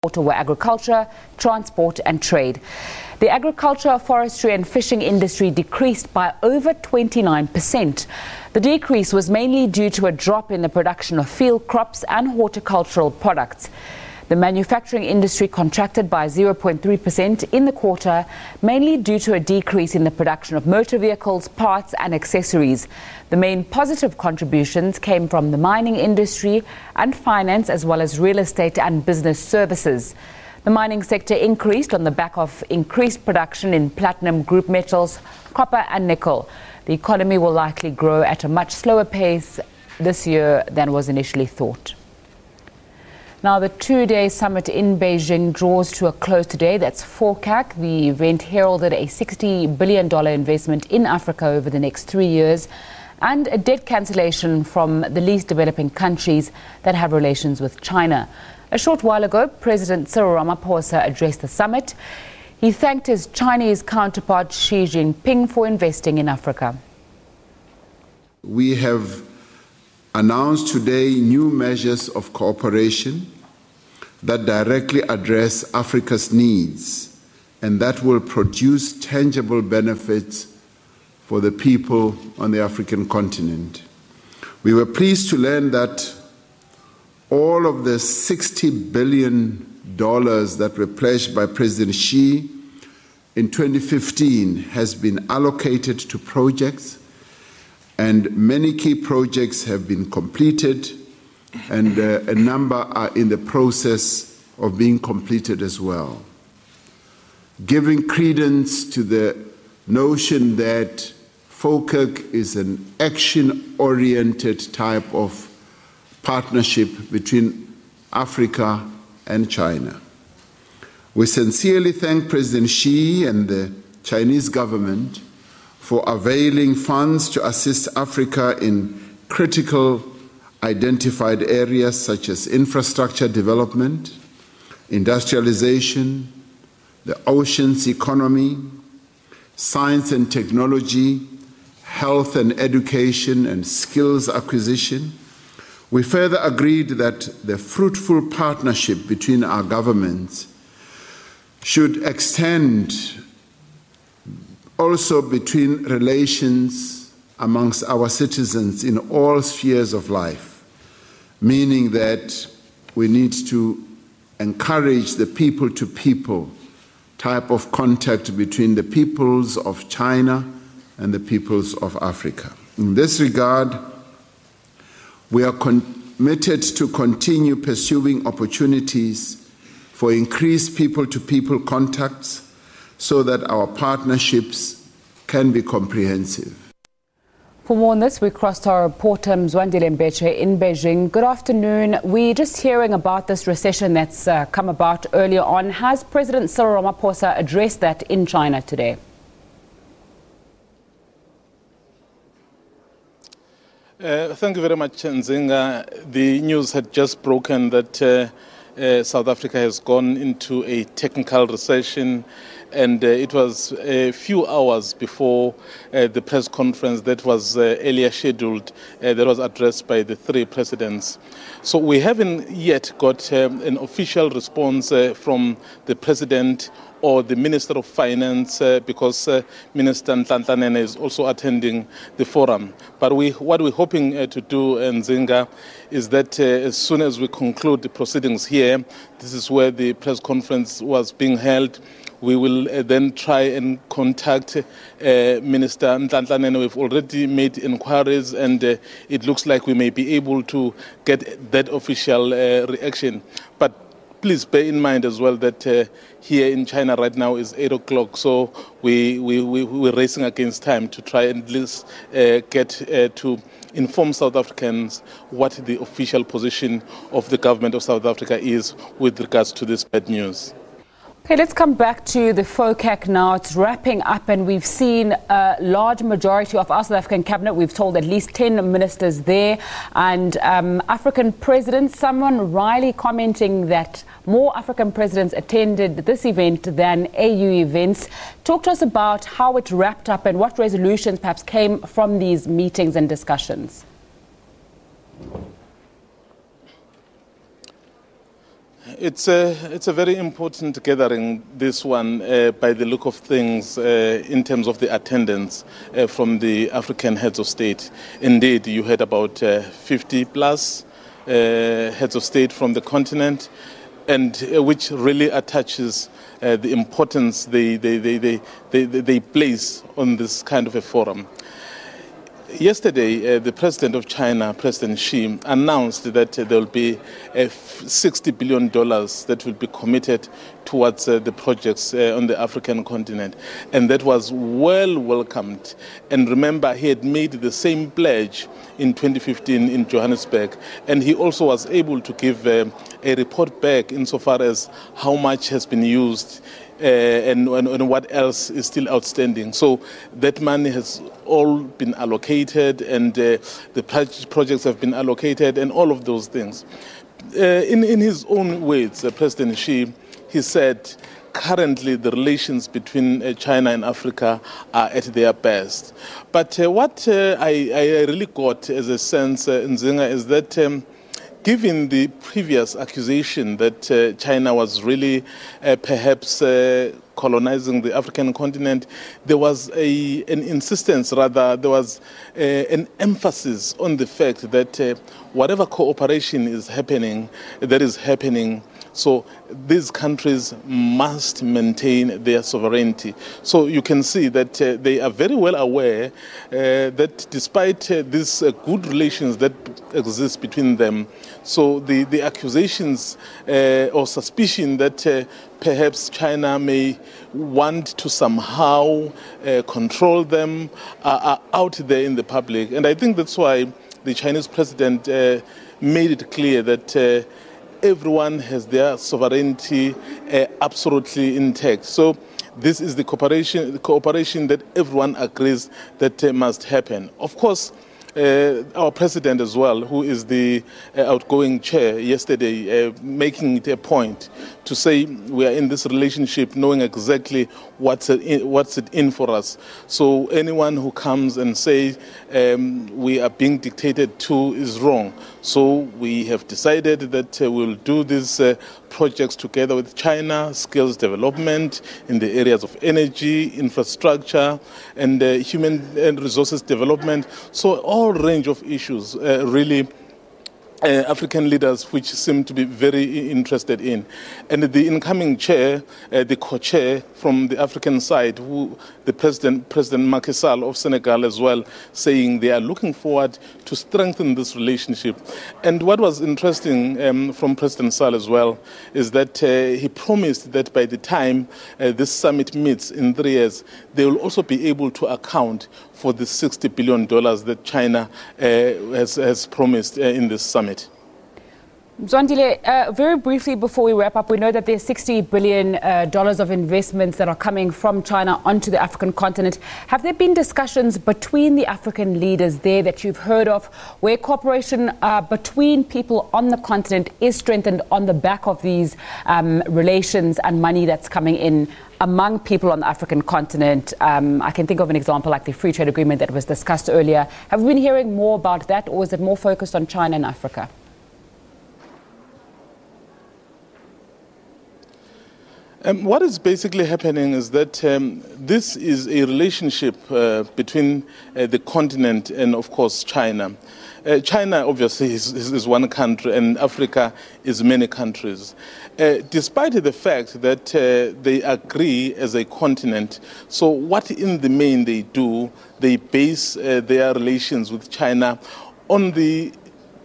were agriculture, transport and trade. The agriculture, forestry and fishing industry decreased by over 29%. The decrease was mainly due to a drop in the production of field crops and horticultural products. The manufacturing industry contracted by 0.3% in the quarter, mainly due to a decrease in the production of motor vehicles, parts and accessories. The main positive contributions came from the mining industry and finance, as well as real estate and business services. The mining sector increased on the back of increased production in platinum group metals, copper and nickel. The economy will likely grow at a much slower pace this year than was initially thought. Now, the two-day summit in Beijing draws to a close today. That's FOCAC. The event heralded a $60 billion investment in Africa over the next 3 years and a debt cancellation from the least developing countries that have relations with China. A short while ago, President Cyril Ramaphosa addressed the summit. He thanked his Chinese counterpart Xi Jinping for investing in Africa. We have announced today new measures of cooperation that directly address Africa's needs and that will produce tangible benefits for the people on the African continent. We were pleased to learn that all of the $60 billion that were pledged by President Xi in 2015 has been allocated to projects, and many key projects have been completed, and a number are in the process of being completed as well. Giving credence to the notion that FOCAC is an action-oriented type of partnership between Africa and China. We sincerely thank President Xi and the Chinese government for availing funds to assist Africa in critical identified areas such as infrastructure development, industrialization, the oceans economy, science and technology, health and education, and skills acquisition. We further agreed that the fruitful partnership between our governments should extend also between relations amongst our citizens in all spheres of life, meaning that we need to encourage the people-to-people type of contact between the peoples of China and the peoples of Africa. In this regard, we are committed to continue pursuing opportunities for increased people-to-people contacts so that our partnerships can be comprehensive. For more on this, we crossed our reporter Mzwandile Mbeje in Beijing. Good afternoon. We're just hearing about this recession that's come about earlier on. Has President Cyril Ramaphosa addressed that in China today? Thank you very much, Nzinga. The news had just broken that South Africa has gone into a technical recession, and it was a few hours before the press conference that was earlier scheduled that was addressed by the three presidents. So we haven't yet got an official response from the president or the Minister of Finance, because Minister Ntlantla is also attending the forum. But what we're hoping to do, Nzinga, is that as soon as we conclude the proceedings here, this is where the press conference was being held, we will then try and contact Minister Ntlantla. We've already made inquiries, and it looks like we may be able to get that official reaction. But please bear in mind as well that here in China right now is 8 o'clock, so we're racing against time to try and at least get to inform South Africans what the official position of the government of South Africa is with regards to this bad news. Okay, let's come back to the FOCAC now. It's wrapping up, and we've seen a large majority of our South African cabinet. We've told at least 10 ministers there, and African presidents, someone wryly commenting that more African presidents attended this event than AU events. Talk to us about how it wrapped up and what resolutions perhaps came from these meetings and discussions. It's a very important gathering, this one, by the look of things, in terms of the attendance from the African heads of state. Indeed, you heard about 50 plus heads of state from the continent, and which really attaches the importance they place on this kind of a forum. Yesterday, the president of China, President Xi, announced that there will be $60 billion that will be committed towards the projects on the African continent. And that was well welcomed. And remember, he had made the same pledge in 2015 in Johannesburg. And he also was able to give a report back insofar as how much has been used and what else is still outstanding. So that money has all been allocated, and the projects have been allocated, and all of those things. In his own words, President Xi, he said, currently the relations between China and Africa are at their best. But what I really got as a sense, Nzinga, is that given the previous accusation that China was really perhaps colonizing the African continent, there was an insistence, rather, there was an emphasis on the fact that whatever cooperation is happening, that is happening, so these countries must maintain their sovereignty. So you can see that they are very well aware that despite these good relations that exist between them, so the accusations or suspicion that perhaps China may want to somehow control them are out there in the public. And I think that's why the Chinese president made it clear that everyone has their sovereignty absolutely intact. So this is the cooperation that everyone agrees that must happen. Of course, our president as well, who is the outgoing chair yesterday, making it a point to say we are in this relationship knowing exactly what's it in for us. So anyone who comes and says we are being dictated to is wrong. So we have decided that we'll do these projects together with China, skills development in the areas of energy, infrastructure, and human and resources development. So all range of issues really African leaders which seem to be very interested in. And the incoming chair, the co-chair from the African side, who the President Macky Sall of Senegal as well, saying they are looking forward to strengthen this relationship. And what was interesting from President Sall as well is that he promised that by the time this summit meets in 3 years, they will also be able to account for the $60 billion that China has promised in this summit. Mzwandile, very briefly before we wrap up, we know that there's $60 billion of investments that are coming from China onto the African continent. Have there been discussions between the African leaders there that you've heard of where cooperation between people on the continent is strengthened on the back of these relations and money that's coming in among people on the African continent? I can think of an example like the free trade agreement that was discussed earlier. Have we been hearing more about that, or is it more focused on China and Africa? What is basically happening is that this is a relationship between the continent and, of course, China. China, obviously, is one country, and Africa is many countries. Despite the fact that they agree as a continent, so what in the main they do, they base their relations with China on the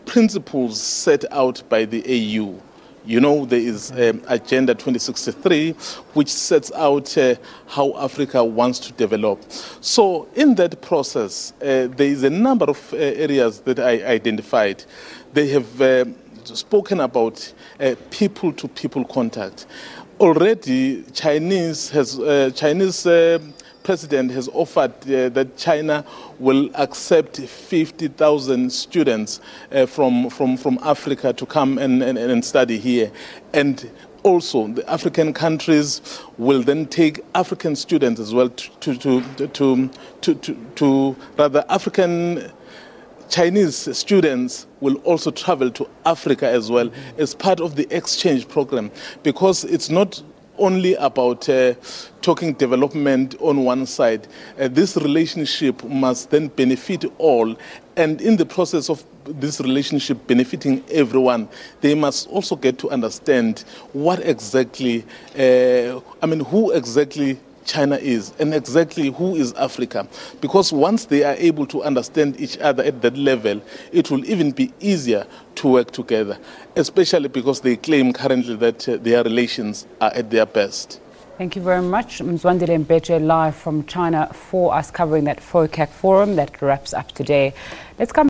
principles set out by the AU. You know, there is Agenda 2063, which sets out how Africa wants to develop. So in that process, there is a number of areas that I identified. They have spoken about people-to-people contact. Already, Chinese president has offered that China will accept 50,000 students from Africa to come and study here. And also, the African countries will then take African students as well to rather African Chinese students will also travel to Africa as well as part of the exchange program, because it's not only about talking development on one side. This relationship must then benefit all, and in the process of this relationship benefiting everyone, they must also get to understand what exactly, who exactly China is and exactly who is Africa. Because once they are able to understand each other at that level, it will even be easier to work together, especially because they claim currently that their relations are at their best. Thank you very much. Mzwandile Mbeje live from China for us covering that FOCAC forum that wraps up today. Let's come